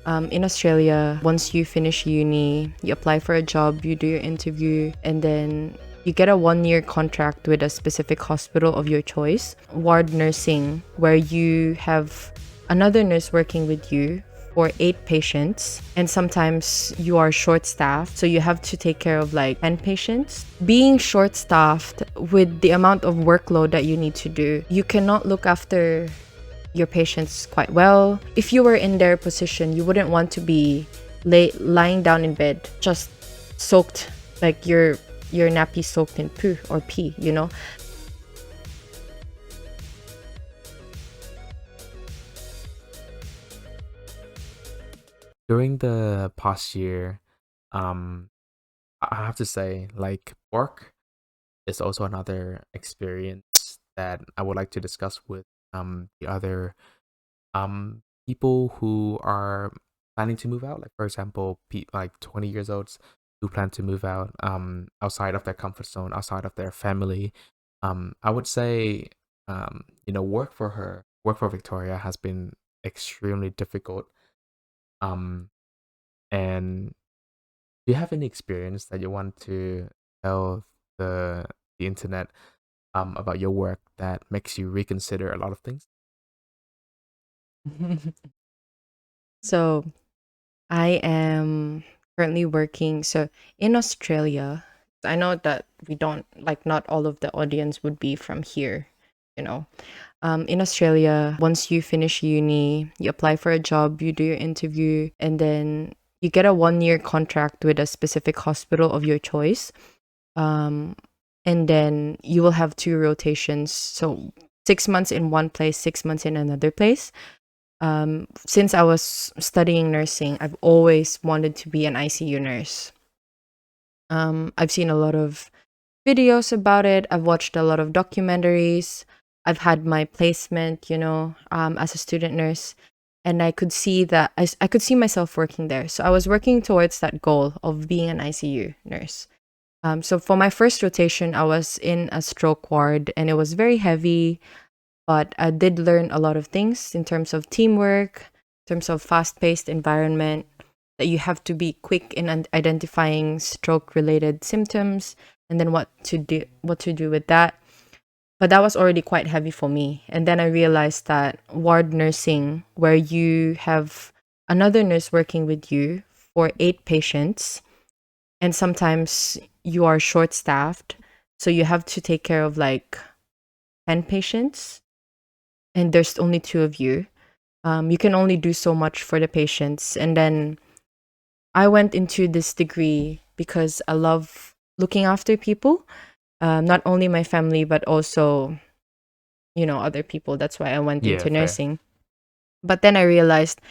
In Australia, once you finish uni, you apply for a job, you do your interview, and then you get a 1 year contract with a specific hospital of your choice. Ward nursing, where you have another nurse working with you for 8 patients, and sometimes you are short staffed, so you have to take care of like 10 patients. Being short staffed with the amount of workload that you need to do, you cannot look after your patients quite well. If you were in their position, you wouldn't want to be lying down in bed, just soaked, like your nappy soaked in poo or pee, you know? During the past year, um, I have to say, like, work is also another experience that I would like to discuss with the other people who are planning to move out. Like, for example, like 20 years olds who plan to move out outside of their comfort zone, outside of their family. I would say, work for Victoria has been extremely difficult. Um, and do you have any experience that you want to tell the internet about your work that makes you reconsider a lot of things? So I am currently working. So in Australia, I know that we don't like not all of the audience would be from here, you know. In Australia, once you finish uni, you apply for a job, you do your interview, and then you get a 1 year contract with a specific hospital of your choice. Um, and then you will have 2 rotations. So 6 months in one place, 6 months in another place. Since I was studying nursing, I've always wanted to be an ICU nurse. I've seen a lot of videos about it. I've watched a lot of documentaries. I've had my placement, as a student nurse, and I could see that I could see myself working there. So I was working towards that goal of being an ICU nurse. So for my first rotation, I was in a stroke ward, and it was very heavy, but I did learn a lot of things in terms of teamwork, in terms of fast-paced environment, that you have to be quick in identifying stroke-related symptoms, and then what to do with that. But that was already quite heavy for me. And then I realized that ward nursing, where you have another nurse working with you for 8 patients, and sometimes you are short staffed, so you have to take care of like 10 patients, and there's only two of you. You can only do so much for the patients. And then I went into this degree because I love looking after people, not only my family, but also, other people. That's why I went Yeah, into fair. nursing. But then I realized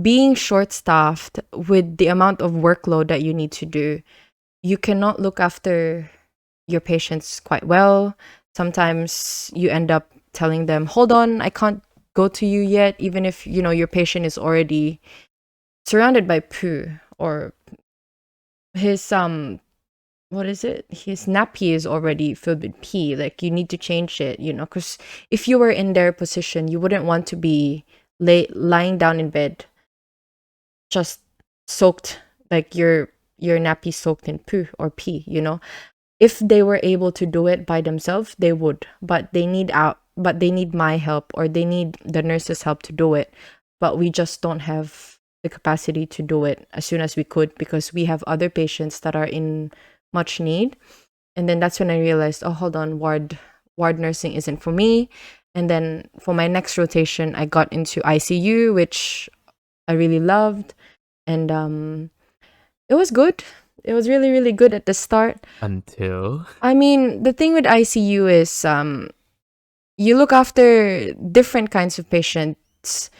being short staffed with the amount of workload that you need to do, you cannot look after your patients quite well. Sometimes you end up telling them, hold on, I can't go to you yet, even if, your patient is already surrounded by poo, or his what is it? His nappy is already filled with pee. Like, you need to change it, because if you were in their position, you wouldn't want to be lying down in bed, just soaked, like your nappy soaked in poo or pee. If they were able to do it by themselves, they would, but they need my help, or they need the nurse's help to do it. But we just don't have the capacity to do it as soon as we could, because we have other patients that are in much need. And then that's when I realized, oh, hold on, ward nursing isn't for me. And then for my next rotation, I got into ICU, which I really loved. And it was good. It was really, really good at the start. Until I mean, the thing with ICU is you look after different kinds of patients.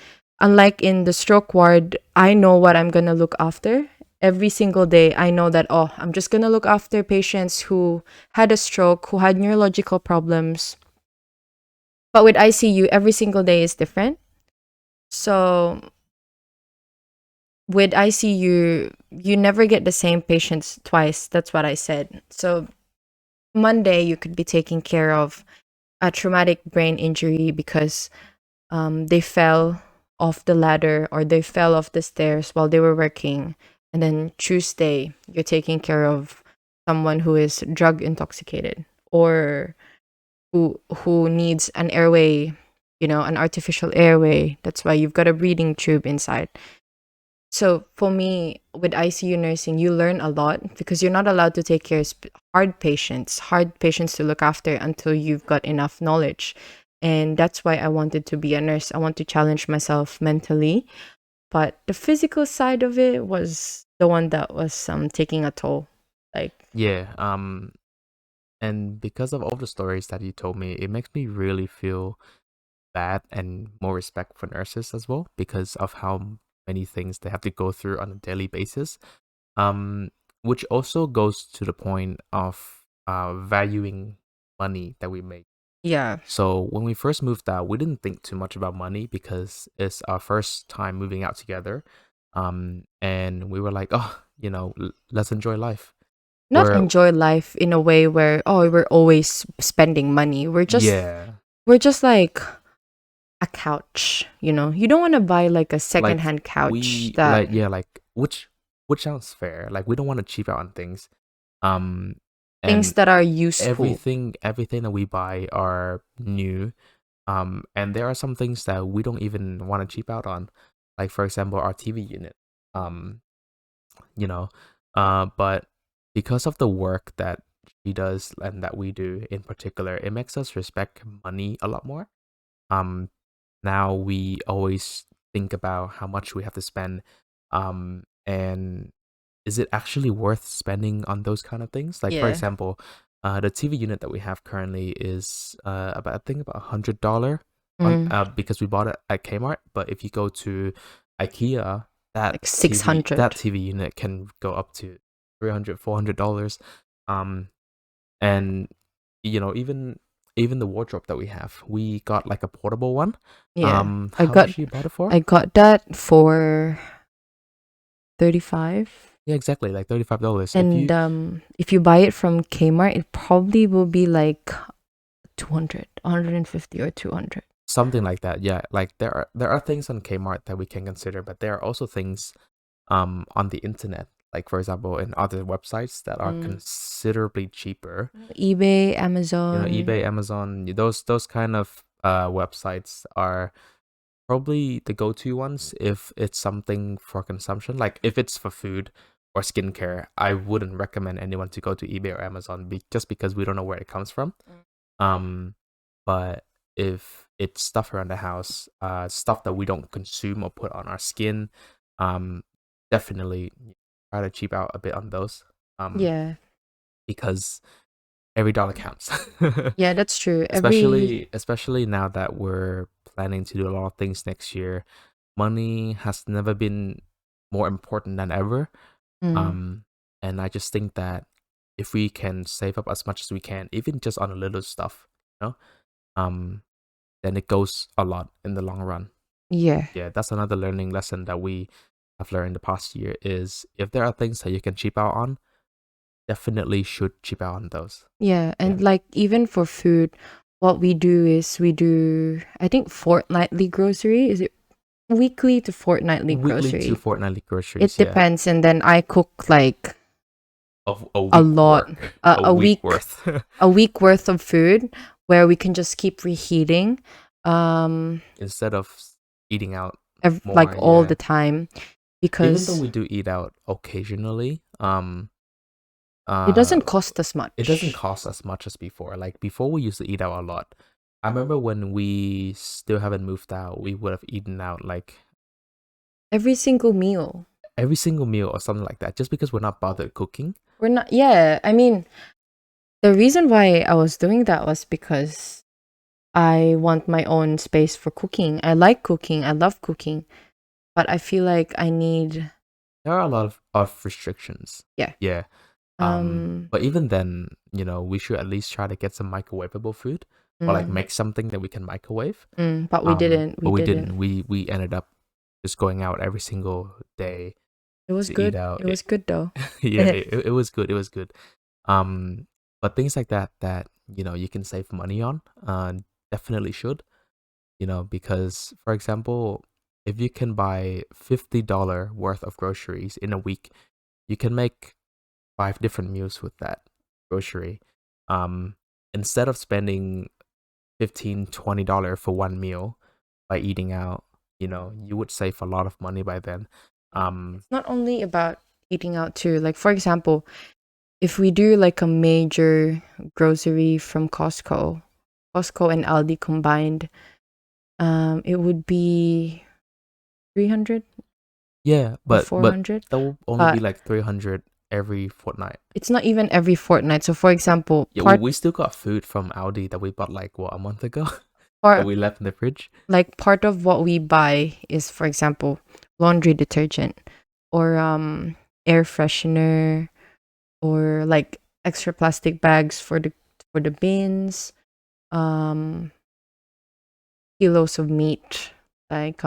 Unlike in the stroke ward, I know what I'm going to look after. Every single day, I know that, oh, I'm just going to look after patients who had a stroke, who had neurological problems. But with ICU, every single day is different. So with ICU, you never get the same patients twice. That's what I said. So Monday, you could be taking care of a traumatic brain injury because they fell off the ladder or they fell off the stairs while they were working, and then Tuesday you're taking care of someone who is drug intoxicated or who needs an airway, an artificial airway. That's why you've got a breathing tube inside. So for me, with ICU nursing, you learn a lot because you're not allowed to take care of hard patients to look after until you've got enough knowledge. And that's why I wanted to be a nurse. I want to challenge myself mentally. But the physical side of it was the one that was taking a toll. Like, Yeah. And because of all the stories that you told me, it makes me really feel bad and more respect for nurses as well because of how many things they have to go through on a daily basis. Um, which also goes to the point of valuing money that we make. yeah. So when we first moved out, we didn't think too much about money because it's our first time moving out together. And we were like, oh, let's enjoy life. Not We're enjoy life in a way where, oh, we're always spending money. yeah, We're just like a couch, You don't want to buy like a secondhand couch we that like which sounds fair. Like we don't want to cheap out on things. Um, things and that are useful. everything that we buy are new. And there are some things that we don't even want to cheap out on, like for example our TV unit. Um, you know, but because of the work that she does and that we do in particular, it makes us respect money a lot more. Um, Now we always think about how much we have to spend, and is it actually worth spending on those kind of things? Like for Yeah. example, the TV unit that we have currently is about I think about $100 on Mm, because we bought it at Kmart. But if you go to IKEA, like 600. that TV unit can go up to $300 $400. Um, and even the wardrobe that we have, we got like a portable one. Yeah. I How got much you bought it for? I got that for 35. Yeah, exactly, like $35. If And you if you buy it from Kmart, it probably will be like 200, 150 or 200. something like that, yeah, like there are things on Kmart that we can consider, but there are also things on the internet, like for example in other websites that are Mm. considerably cheaper. eBay, Amazon. eBay, Amazon, those kind of websites are probably the go-to ones if it's something for consumption. Like if it's for food or skincare, I wouldn't recommend anyone to go to eBay or Amazon just because we don't know where it comes from. Um, but if it's stuff around the house, stuff that we don't consume or put on our skin, um, definitely try to cheap out a bit on those. Yeah. Because every dollar counts. Yeah, that's true. Especially now that we're planning to do a lot of things next year. Money has never been more important than ever. Mm, Um, and I just think that if we can save up as much as we can, even just on a little stuff, you know, um, then it goes a lot in the long run. yeah. Yeah, that's another learning lesson that we have learned the past year is if there are things that you can cheap out on, definitely should cheap out on those. Yeah, Yeah. and like even for food, what we do is we do, I think, fortnightly grocery. Is it weekly to fortnightly Weekly to grocery? fortnightly It groceries, yeah. depends, and then I cook like Of a a week lot, work, a week, worth. a week worth of food where we can just keep reheating, um, Instead of eating out like more, all yeah. the time Even though because we do eat out occasionally, it uh, doesn't cost us it doesn't much. cost as much as before. Like before, we used to eat out a lot. I remember when we still haven't moved out, we would have eaten out like Every single meal. every single meal or something like that, just because we're not bothered cooking. We're not, yeah, I mean, the reason why I was doing that was because I want my own space for cooking. I like cooking. I love cooking, but I feel like I need, There are a lot of restrictions. yeah. Yeah. But even then, we should at least try to get some microwavable food or like Mm, make something that we can microwave. but we didn't. But We we didn't. didn't. We ended up just going out every single day It was to eat good. out. It was good though. Yeah, it was good. It was good. But things like that you can save money on, definitely should. Because for example, if you can buy $50 worth of groceries in a week, you can make 5 different meals with that grocery. Um, Instead of spending $15-20 for one meal by eating out, you would save a lot of money by then. It's not only about eating out too. Like for example, if we do like a major grocery from Costco and Aldi combined, it would be 300 Yeah, or but 400. that will only be But like 300 every fortnight. it's not even every fortnight. So for example, Yeah, we still got food from Aldi that we bought like a month ago that part we left in the fridge. like part of what we buy is, for example, laundry detergent or air freshener, or like extra plastic bags for the bins, um kilos of meat, like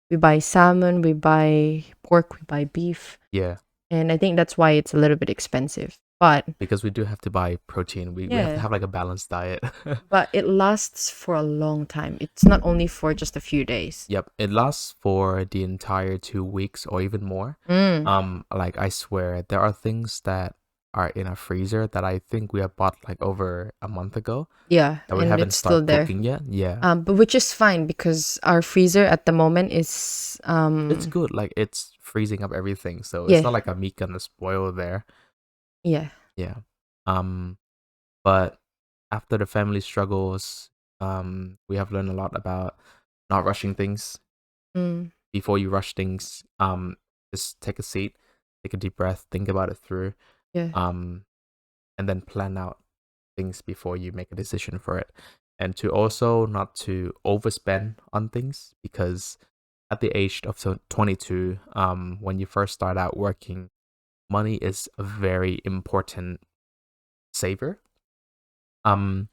we buy salmon, we buy pork, we buy beef, Yeah, and I think that's why it's a little bit expensive. But because we do have to buy protein. We have to yeah, have like a balanced diet. but it lasts for a long time. It's not only for just a few days. Yep, it lasts for the entire 2 weeks or even more. Mm, Like I swear, there are things that are in a freezer that I think we have bought like over a month ago yeah, that we and haven't it's still started there. cooking yet. Yeah, But which is fine because our freezer at the moment is it's good. Like it's freezing up everything, so it's yeah, not like a meat gonna spoil there. yeah. Yeah. Um, but after the family struggles, we have learned a lot about not rushing things. Mm, Before you rush things, just take a seat, take a deep breath, think about it through, yeah. um, and then plan out things before you make a decision for it. And to also not to overspend on things, because at the age of 22, when you first start out working, money is a very important saver. Um,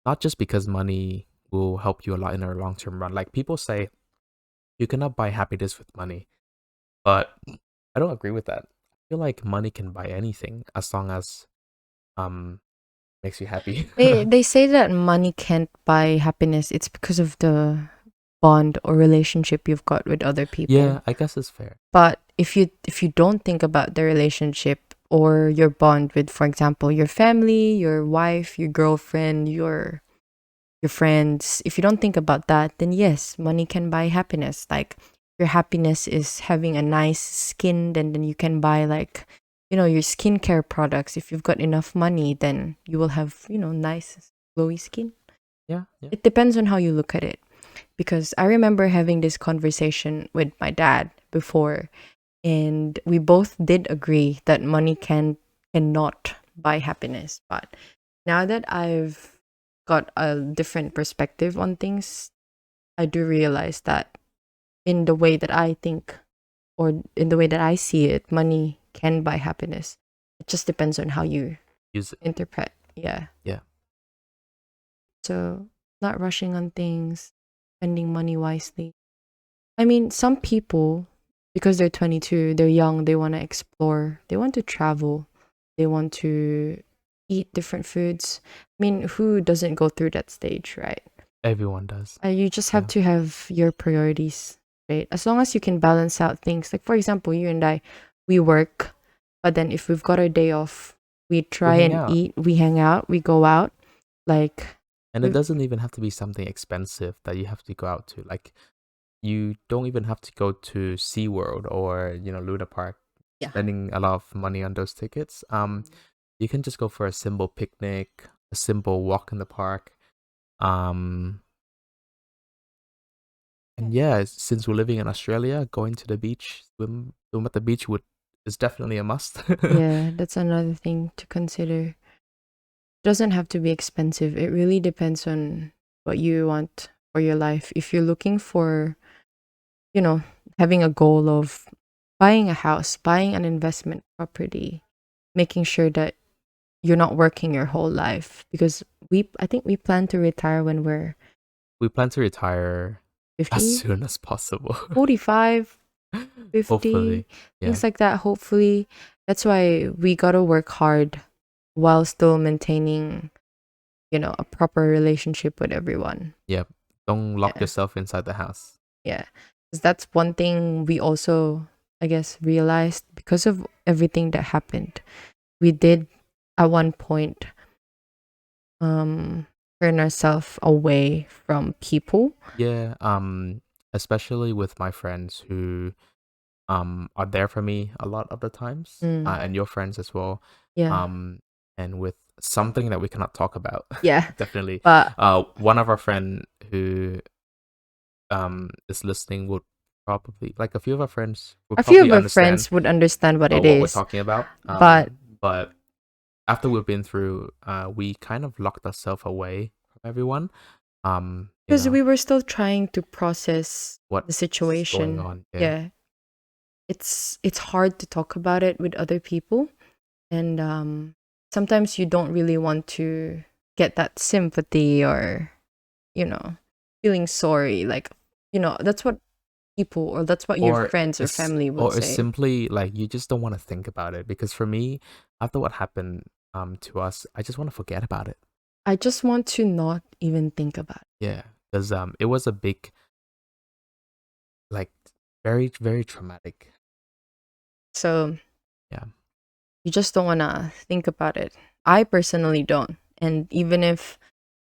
Not just because money will help you a lot in the long term run. Like people say, you cannot buy happiness with money, but I don't agree with that. I feel like money can buy anything as long as um makes you happy. They say that money can't buy happiness. It's because of the bond or relationship you've got with other people. Yeah, I guess it's fair. But if you don't think about the relationship or your bond with, for example, your family, your wife, your girlfriend, your friends, if you don't think about that, then yes, money can buy happiness. Like your happiness is having a nice skin, then you can buy like, your skincare products. If you've got enough money, then you will have, nice glowy skin. Yeah, yeah. It depends on how you look at it. Because I remember having this conversation with my dad before, and we both did agree that money cannot buy happiness. But now that I've got a different perspective on things, I do realize that in the way that I think, or in the way that I see it, money can buy happiness. It just depends on how you Use it. interpret. Yeah. Yeah. So not rushing on things, spending money wisely. I mean, some people, because they're 22, they're young, they want to explore, they want to travel, they want to eat different foods. I mean, who doesn't go through that stage, right? Everyone does. You just Yeah. have to have your priorities, right? As long as you can balance out things. Like, for example, you and I, we work, but then if we've got a day off, we try hang and out. eat, we hang out, we go out. Like, And it doesn't even have to be something expensive that you have to go out to. Like you don't even have to go to SeaWorld or, Luna Park, yeah. spending a lot of money on those tickets. You can just go for a simple picnic, a simple walk in the park. And yeah, since we're living in Australia, going to the beach, swim at the beach is definitely a must. Yeah, that's another thing to consider. Doesn't have to be expensive. It really depends on what you want for your life. If you're looking for, having a goal of buying a house, buying an investment property, making sure that you're not working your whole life, because I think we plan to retire when we're We plan to retire as 50, soon as possible. 45, 50, Hopefully. Yeah. things like that. Hopefully, that's why we got to work hard while still maintaining, a proper relationship with everyone. Yep. Don't lock Yeah. yourself inside the house. Yeah. 'Cause that's one thing we also, I guess, realized because of everything that happened. We did at one point turn ourselves away from people. Yeah, especially with my friends who are there for me a lot of the times, Mm, and your friends as well. yeah. Um, and with something that we cannot talk about, Yeah. definitely. But One of our friend who is listening would probably, like, a few of our friends would a few of probably our understand friends would understand what it what we're is. talking about. But But after we've been through, we kind of locked ourselves away from everyone. You because know we were still trying to process the what's going situation. on. Yeah. Yeah. It's hard to talk about it with other people, and sometimes you don't really want to get that sympathy or, you know, feeling sorry, like, that's what people, or that's what your or friends or it's family would or it's say. simply like you just don't want to think about it, because for me, after what happened to us, I just want to forget about it. I just want to not even think about it. Yeah, because it was a big, like, very very traumatic. So Yeah. you just don't want to think about it. I personally don't. And even if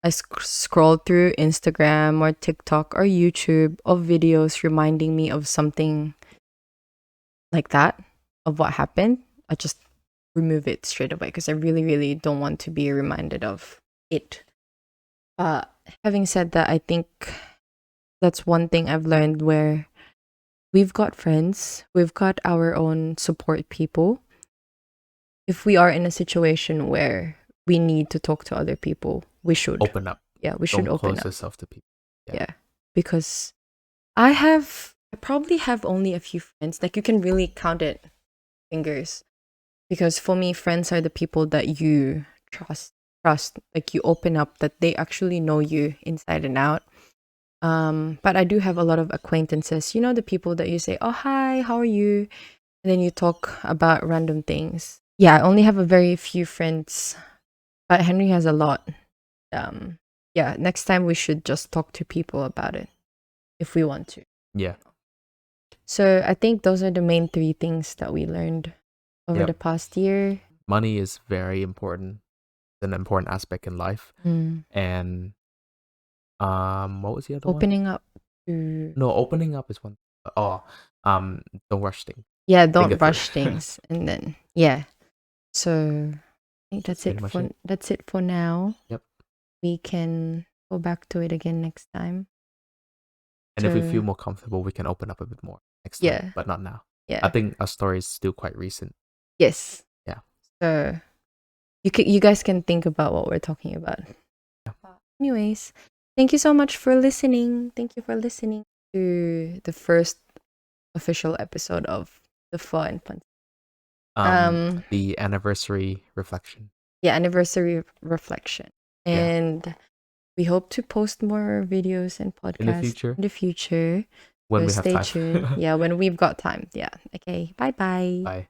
I scroll through Instagram or TikTok or YouTube of videos reminding me of something like that, of what happened, I just remove it straight away because I really, really don't want to be reminded of it. Uh, Having said that, I think that's one thing I've learned, where we've got friends, we've got our own support people. If we are in a situation where we need to talk to other people, we should. Open up. Yeah, we should Don't open close up. yourself to people. Yeah. Yeah. Because I probably have only a few friends. Like, you can really count it fingers. Because for me, friends are the people that you trust. Like, you open up, that they actually know you inside and out. But I do have a lot of acquaintances. You know, the people that you say, "Oh, hi, how are you?" And then you talk about random things. Yeah, I only have a very few friends, but Henry has a lot. Yeah, next time we should just talk to people about it if we want to. Yeah. So I think those are the main three things that we learned over the Yep. past year. Money is very important, an important aspect in life. Mm. And what was the other one? Opening up to, No, opening up is one. Oh, don't rush things. yeah, Think don't it through. rush things, and then yeah. So I think That's pretty much it. that's it for now. Yep. We can go back to it again next time. And if we feel So more comfortable, we can open up a bit more next time, yeah, but not now. I yeah, think our story is still quite recent. yes. Yeah. So you guys can think about what we're talking about. Yeah. Anyways, thank you so much for listening. Thank you for listening to the first official episode of the Fun Fun. The anniversary reflection. Yeah, anniversary reflection. Yeah. And we hope to post more videos and podcasts In the future, in the future. when So we have stay time. tuned. Yeah, when we've got time. Yeah. Okay. Bye-bye. Bye.